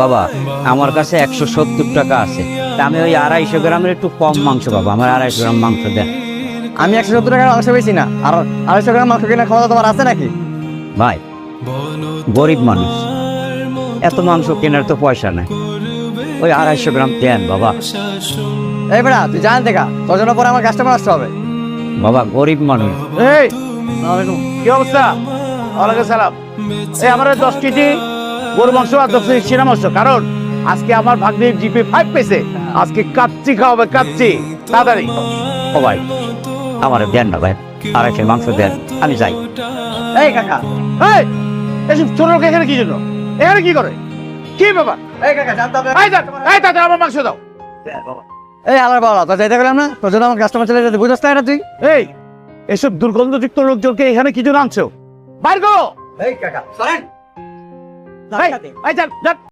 বাবা আমার কাছে 170 টাকা আছে, তা আমি ওই 250 গ্রামের একটু কম মাংস পাবো, আমার 250 গ্রাম মাংস দেন। আমি 170 টাকার মাংস বেশি না, আর 250 গ্রাম মাংস কেনার ক্ষমতা তোমার আছে নাকি? ভাই গরিব মানুষ, এত মাংস কেনার তো পয়সা নাই, ওই 250 গ্রাম দেন বাবা। এই বেড়া তুই জান দেখা, তোর জন্য পরে আমার কাস্টমার আসতে হবে। বাবা গরিব মানুষ। এই কি অবস্থা? ওয়ালাইকুম সালাম। এই আমার 10 কেজি গরু মাংস আর 10 কেজি সিনা মাংস, কারণ আজকে আমার ভাগ্নির জিপি 5 পেয়েছে, আজকে কাচ্চি খাওয়াবে, কাচ্চি। তাড়াতাড়ি। ও ভাই আমার দেন না ভাই, 250 মাংস দেন, আমি যাই। এই কাকা, এই এসব ছোট লোক এখানে কি জন্য? এখানে কি করে? কি ব্যাপার? এই কাকা জানতে হবে। এই যান, এই তাড়াতাড়ি আমার মাংস দাও। এই আলার বাবা, তোর যাইতে গেলাম না, তোর জন্য আমার কাস্টমার চলে যেতে বুঝতে না তুই? এই এসব দুর্গন্ধযুক্ত লোকজনকে এখানে কি জন্য আনছো? বাইর করো। এই কাকা সরেন। এই যান, যান।